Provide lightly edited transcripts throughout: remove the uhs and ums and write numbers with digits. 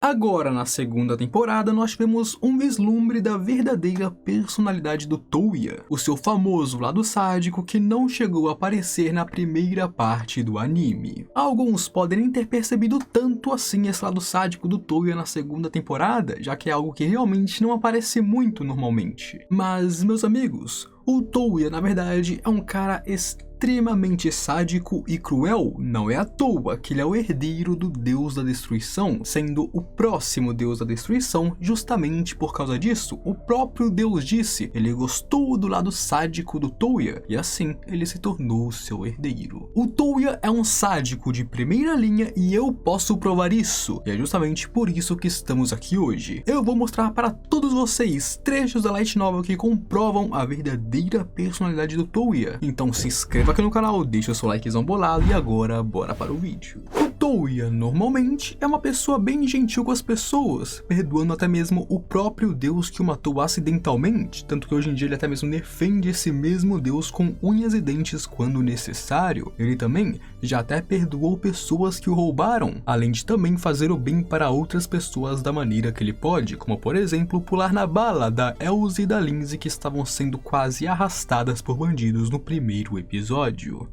Agora, na segunda temporada, nós tivemos um vislumbre da verdadeira personalidade do Touya, o seu famoso lado sádico que não chegou a aparecer na primeira parte do anime. Alguns podem nem ter percebido tanto assim esse lado sádico do Touya na segunda temporada, já que é algo que realmente não aparece muito normalmente. Mas, meus amigos, o Touya, na verdade, é um cara extremamente sádico e cruel. Não é à toa que ele é o herdeiro do Deus da Destruição, sendo o próximo Deus da Destruição. Justamente por causa disso, o próprio Deus disse, ele gostou do lado sádico do Touya, e assim ele se tornou seu herdeiro. O Touya é um sádico de primeira linha e eu posso provar isso, e é justamente por isso que estamos aqui hoje. Eu vou mostrar para todos vocês trechos da Light Novel que comprovam a verdadeira personalidade do Touya. Então se inscreva aqui no canal, deixa o seu likezão bolado e agora bora para o vídeo. O Touya normalmente é uma pessoa bem gentil com as pessoas, perdoando até mesmo o próprio Deus que o matou acidentalmente, tanto que hoje em dia ele até mesmo defende esse mesmo Deus com unhas e dentes quando necessário. Ele também já até perdoou pessoas que o roubaram, além de também fazer o bem para outras pessoas da maneira que ele pode, como por exemplo pular na bala da Elze e da Lindsay que estavam sendo quase arrastadas por bandidos no primeiro episódio.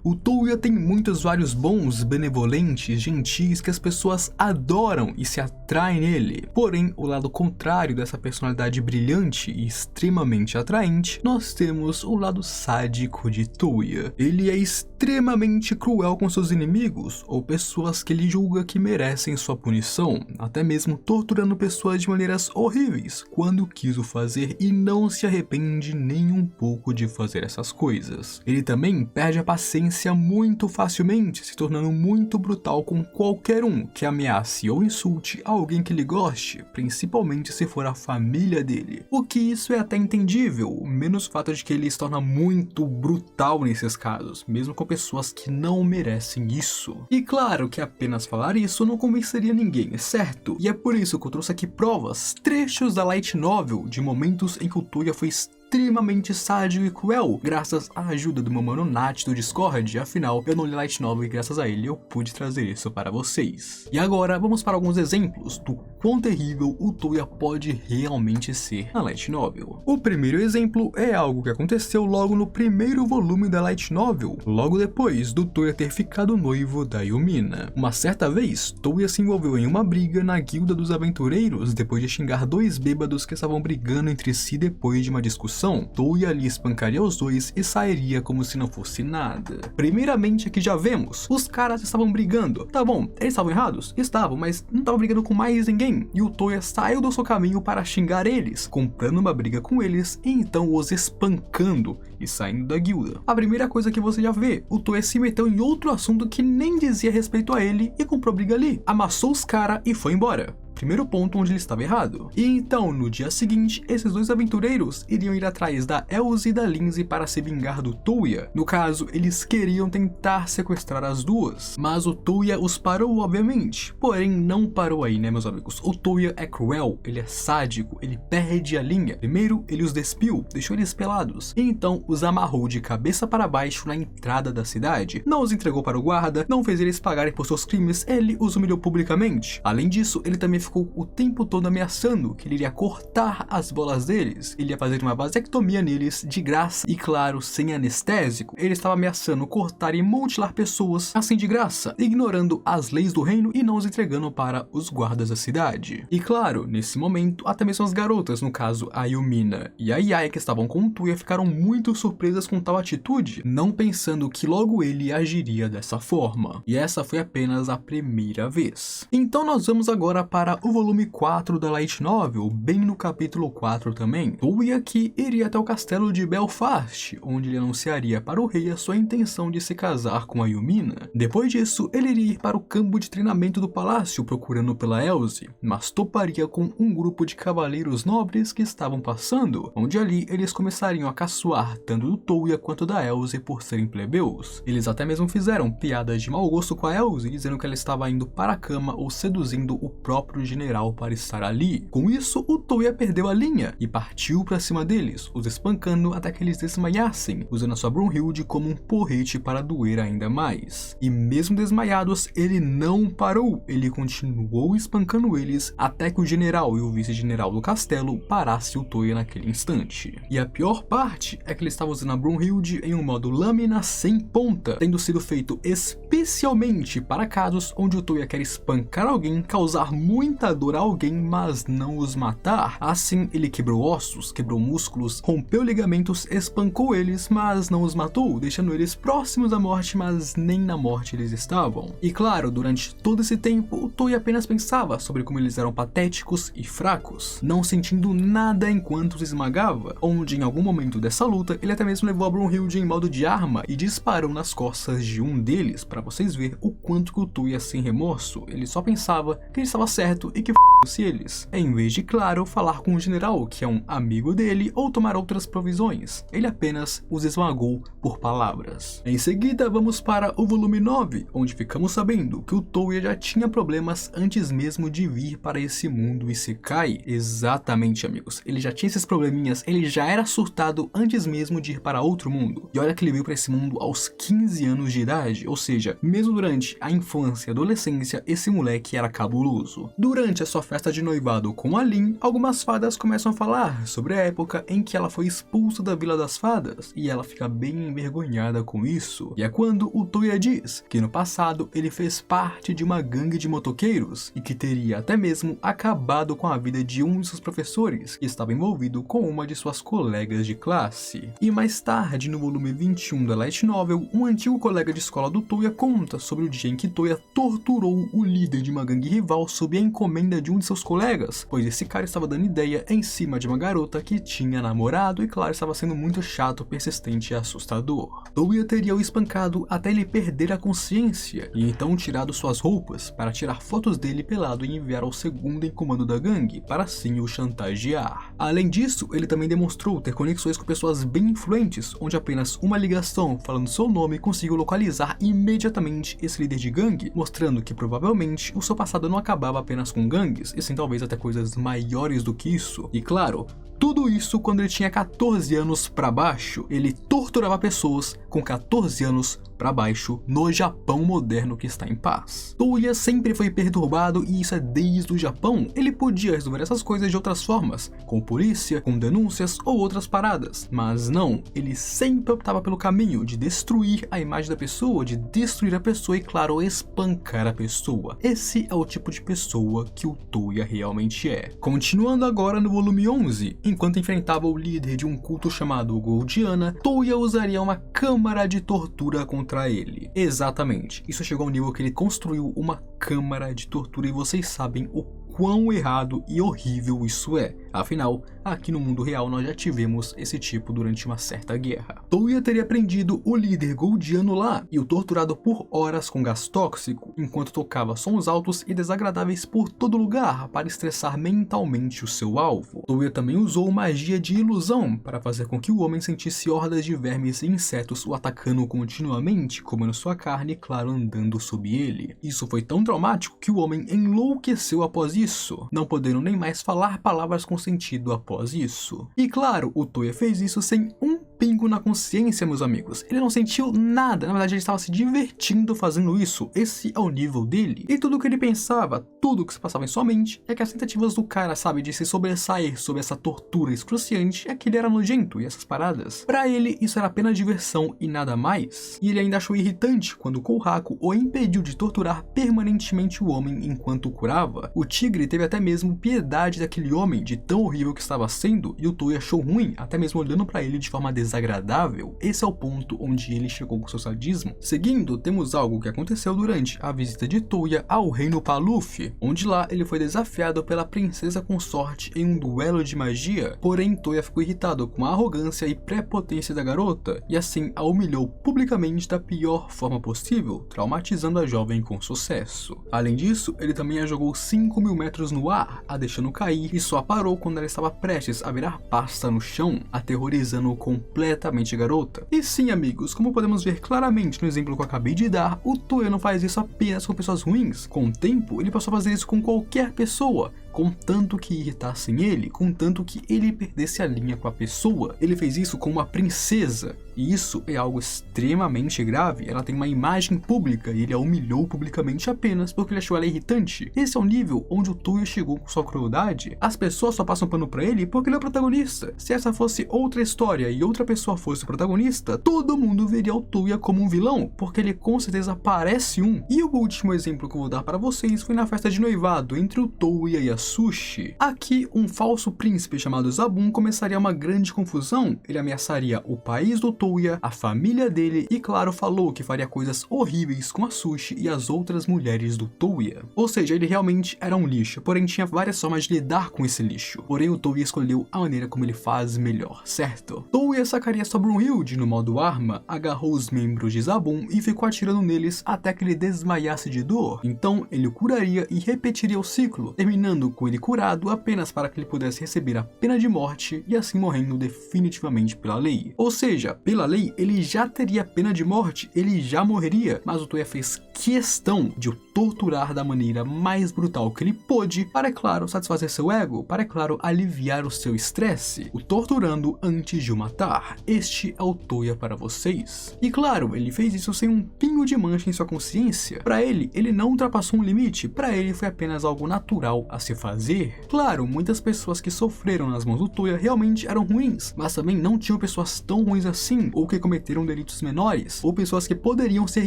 O Touya tem muitos vários bons, benevolentes, gentis que as pessoas adoram e se atraem nele. Porém, o lado contrário dessa personalidade brilhante e extremamente atraente, nós temos o lado sádico de Touya. Ele é extremamente cruel com seus inimigos ou pessoas que ele julga que merecem sua punição, até mesmo torturando pessoas de maneiras horríveis quando quis o fazer e não se arrepende nem um pouco de fazer essas coisas. Ele também perde a paciência muito facilmente, se tornando muito brutal com qualquer um que ameace ou insulte alguém que ele goste, principalmente se for a família dele. O que isso é até entendível, menos o fato de que ele se torna muito brutal nesses casos, mesmo com pessoas que não merecem isso. E claro que apenas falar isso não convenceria ninguém, certo? E é por isso que eu trouxe aqui provas, trechos da Light Novel de momentos em que o Touya foi extremamente sádico e cruel, graças à ajuda do meu mano Nath do Discord. Afinal, eu não li Light Novel e graças a ele eu pude trazer isso para vocês. E agora vamos para alguns exemplos do quão terrível o Touya pode realmente ser na Light Novel. O primeiro exemplo é algo que aconteceu logo no primeiro volume da Light Novel, logo depois do Touya ter ficado noivo da Yumina. Uma certa vez, Touya se envolveu em uma briga na Guilda dos Aventureiros depois de xingar dois bêbados que estavam brigando entre si depois de uma discussão. Touya ali espancaria os dois e sairia como se não fosse nada. Primeiramente aqui já vemos, os caras estavam brigando. Tá bom, eles estavam errados? Estavam, mas não estavam brigando com mais ninguém. E o Touya saiu do seu caminho para xingar eles, comprando uma briga com eles e então os espancando e saindo da guilda. A primeira coisa que você já vê, o Touya se meteu em outro assunto que nem dizia respeito a ele e comprou briga ali. Amassou os caras e foi embora. Primeiro ponto onde ele estava errado. E então, no dia seguinte, esses dois aventureiros iriam ir atrás da Elze e da Lindsay para se vingar do Touya. No caso, eles queriam tentar sequestrar as duas, mas o Touya os parou, obviamente. Porém, não parou aí, né, meus amigos? O Touya é cruel, ele é sádico, ele perde a linha. Primeiro, ele os despiu, deixou eles pelados, e então os amarrou de cabeça para baixo na entrada da cidade. Não os entregou para o guarda, não fez eles pagarem por seus crimes, ele os humilhou publicamente. Além disso, ele também ficou o tempo todo ameaçando que ele iria cortar as bolas deles, ele ia fazer uma vasectomia neles de graça e claro, sem anestésico. Ele estava ameaçando cortar e mutilar pessoas assim de graça, ignorando as leis do reino e não os entregando para os guardas da cidade. E claro, nesse momento, até mesmo as garotas, no caso a Yumina e a Yae que estavam com o Touya, ficaram muito surpresas com tal atitude, não pensando que logo ele agiria dessa forma. E essa foi apenas a primeira vez. Então nós vamos agora para o volume 4 da Light Novel, bem no capítulo 4 também. Touya que iria até o castelo de Belfast, onde ele anunciaria para o rei a sua intenção de se casar com a Yumina. Depois disso, ele iria ir para o campo de treinamento do palácio procurando pela Elze, mas toparia com um grupo de cavaleiros nobres que estavam passando, onde ali eles começariam a caçoar tanto do Touya quanto da Elze por serem plebeus. Eles até mesmo fizeram piadas de mau gosto com a Elze, dizendo que ela estava indo para a cama ou seduzindo o próprio general para estar ali. Com isso, o Toya perdeu a linha e partiu para cima deles, os espancando até que eles desmaiassem, usando a sua Brunhilde como um porrete para doer ainda mais. E mesmo desmaiados, ele não parou, ele continuou espancando eles até que o general e o vice-general do castelo parasse o Toya naquele instante. E a pior parte é que ele estava usando a Brunhilde em um modo lâmina sem ponta, tendo sido feito especialmente para casos onde o Toya quer espancar alguém, causar muita dor a alguém, mas não os matar. Assim, ele quebrou ossos, quebrou músculos, rompeu ligamentos, espancou eles, mas não os matou, deixando eles próximos da morte, mas nem na morte eles estavam. E claro, durante todo esse tempo, o Toya apenas pensava sobre como eles eram patéticos e fracos, não sentindo nada enquanto os esmagava, onde em algum momento dessa luta, ele até mesmo levou a Brunhilde em modo de arma e disparou nas costas de um deles, para vocês verem o quanto que o Toya sem remorso, ele só pensava que ele estava certo e que f***se eles, em vez de, claro, falar com o general, que é um amigo dele, ou tomar outras provisões. Ele apenas os esmagou por palavras. Em seguida, vamos para o volume 9, onde ficamos sabendo que o Toya já tinha problemas antes mesmo de vir para esse mundo Isekai. Exatamente, amigos, ele já tinha esses probleminhas, ele já era surtado antes mesmo de ir para outro mundo. E olha que ele veio para esse mundo aos 15 anos de idade, ou seja, mesmo durante a infância e adolescência, esse moleque era cabuloso. Durante a sua festa de noivado com a Lin, algumas fadas começam a falar sobre a época em que ela foi expulsa da Vila das Fadas, e ela fica bem envergonhada com isso. E é quando o Toya diz que no passado ele fez parte de uma gangue de motoqueiros, e que teria até mesmo acabado com a vida de um de seus professores, que estava envolvido com uma de suas colegas de classe. E mais tarde, no volume 21 da Light Novel, um antigo colega de escola do Toya conta sobre o dia em que Toya torturou o líder de uma gangue rival sob a encomenda de um de seus colegas, pois esse cara estava dando ideia em cima de uma garota que tinha namorado e, claro, estava sendo muito chato, persistente e assustador. Toya teria o espancado até ele perder a consciência e então tirado suas roupas para tirar fotos dele pelado e enviar ao segundo em comando da gangue para assim o chantagear. Além disso, ele também demonstrou ter conexões com pessoas bem influentes, onde apenas uma ligação falando seu nome conseguiu localizar imediatamente esse líder de gangue, mostrando que provavelmente o seu passado não acabava apenas com gangues, e sim talvez até coisas maiores do que isso. E claro, tudo isso quando ele tinha 14 anos pra baixo. Ele torturava pessoas com 14 anos pra baixo no Japão moderno que está em paz. Toya sempre foi perturbado e isso é desde o Japão. Ele podia resolver essas coisas de outras formas, com polícia, com denúncias ou outras paradas. Mas não, ele sempre optava pelo caminho de destruir a imagem da pessoa, de destruir a pessoa e, claro, espancar a pessoa. Esse é o tipo de pessoa que o Toya realmente é. Continuando agora no volume 11, enquanto enfrentava o líder de um culto chamado Goldiana, Toya usaria uma câmara de tortura contra ele. Exatamente, isso chegou ao nível que ele construiu uma câmara de tortura e vocês sabem o quão errado e horrível isso é. Afinal, aqui no mundo real nós já tivemos esse tipo durante uma certa guerra. Toya teria prendido o líder Goldiano lá e o torturado por horas com gás tóxico, enquanto tocava sons altos e desagradáveis por todo lugar para estressar mentalmente o seu alvo. Toya também usou magia de ilusão para fazer com que o homem sentisse hordas de vermes e insetos o atacando continuamente, comendo sua carne e, claro, andando sob ele. Isso foi tão traumático que o homem enlouqueceu após isso, não podendo nem mais falar palavras com sentido após isso. E claro, o Toya fez isso sem um pingo na consciência, meus amigos. Ele não sentiu nada, na verdade ele estava se divertindo fazendo isso. Esse é o nível dele. E tudo que ele pensava, tudo que se passava em sua mente, é que as tentativas do cara, sabe, de se sobressair sobre essa tortura excruciante, é que ele era nojento e essas paradas. Pra ele, isso era apenas diversão e nada mais. E ele ainda achou irritante quando Kohaku o impediu de torturar permanentemente o homem enquanto o curava. O tigre teve até mesmo piedade daquele homem, de tão horrível que estava sendo, e o Toya achou ruim, até mesmo olhando pra ele de forma desagradável. Esse é o ponto onde ele chegou com seu sadismo. Seguindo, temos algo que aconteceu durante a visita de Toya ao reino Paluf, onde lá ele foi desafiado pela princesa consorte em um duelo de magia, porém Toya ficou irritado com a arrogância e prepotência da garota, e assim a humilhou publicamente da pior forma possível, traumatizando a jovem com sucesso. Além disso, ele também a jogou 5.000 metros no ar, a deixando cair, e só parou quando ela estava prestes a virar pasta no chão, aterrorizando-o com completamente garota. E sim, amigos, como podemos ver claramente no exemplo que eu acabei de dar, o Touya não faz isso apenas com pessoas ruins. Com o tempo, ele passou a fazer isso com qualquer pessoa, contanto que irritassem ele, contanto que ele perdesse a linha com a pessoa. Ele fez isso com uma princesa, e isso é algo extremamente grave. Ela tem uma imagem pública e ele a humilhou publicamente apenas porque ele achou ela irritante. Esse é o nível onde o Touya chegou com sua crueldade. As pessoas só passam pano pra ele porque ele é o protagonista. Se essa fosse outra história e outra pessoa fosse o protagonista, todo mundo veria o Touya como um vilão, porque ele com certeza parece um. E o último exemplo que eu vou dar para vocês foi na festa de noivado entre o Touya e a Sushi. Aqui, um falso príncipe chamado Zabun começaria uma grande confusão. Ele ameaçaria o país do Touya, a família dele e, claro, falou que faria coisas horríveis com a Sushi e as outras mulheres do Touya. Ou seja, ele realmente era um lixo, porém tinha várias formas de lidar com esse lixo. Porém, o Touya escolheu a maneira como ele faz melhor, certo? Touya sacaria sua Brunhilde no modo arma, agarrou os membros de Zabun e ficou atirando neles até que ele desmaiasse de dor. Então, ele o curaria e repetiria o ciclo, terminando com ele curado apenas para que ele pudesse receber a pena de morte e assim morrendo definitivamente pela lei. Ou seja, pela lei ele já teria pena de morte, ele já morreria, mas o Touya fez questão de o torturar da maneira mais brutal que ele pôde para, é claro, satisfazer seu ego, para, é claro, aliviar o seu estresse, o torturando antes de o matar. Este é o Touya para vocês. E claro, ele fez isso sem um pingo de mancha em sua consciência. Para ele não ultrapassou um limite, para ele foi apenas algo natural a se fazer. Claro, muitas pessoas que sofreram nas mãos do Touya realmente eram ruins, mas também não tinham pessoas tão ruins assim, ou que cometeram delitos menores, ou pessoas que poderiam ser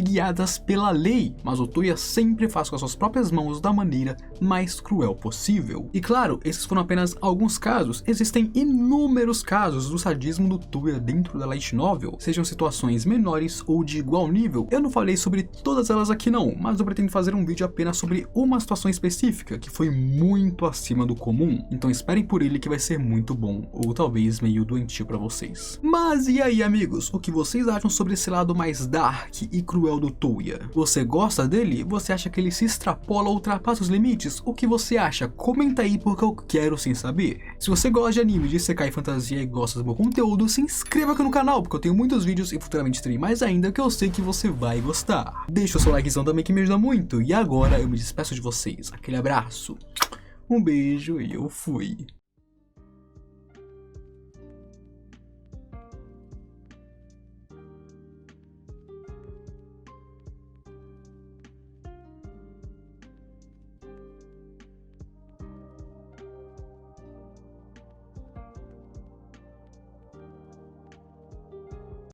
guiadas pela lei, mas o Touya sempre faz com as suas próprias mãos da maneira mais cruel possível. E claro, esses foram apenas alguns casos, existem inúmeros casos do sadismo do Touya dentro da light novel, sejam situações menores ou de igual nível. Eu não falei sobre todas elas aqui não, mas eu pretendo fazer um vídeo apenas sobre uma situação específica, que foi muito acima do comum, então esperem por ele que vai ser muito bom, ou talvez meio doentio pra vocês. Mas e aí, amigos, o que vocês acham sobre esse lado mais dark e cruel do Touya? Você gosta dele? Você acha que ele se extrapola ou ultrapassa os limites? O que você acha? Comenta aí porque eu quero sim saber. Se você gosta de anime, de isekai e fantasia e gosta do meu conteúdo, se inscreva aqui no canal, porque eu tenho muitos vídeos e futuramente terei mais ainda que eu sei que você vai gostar. Deixa o seu likezão também que me ajuda muito, e agora eu me despeço de vocês. Aquele abraço, um beijo e eu fui.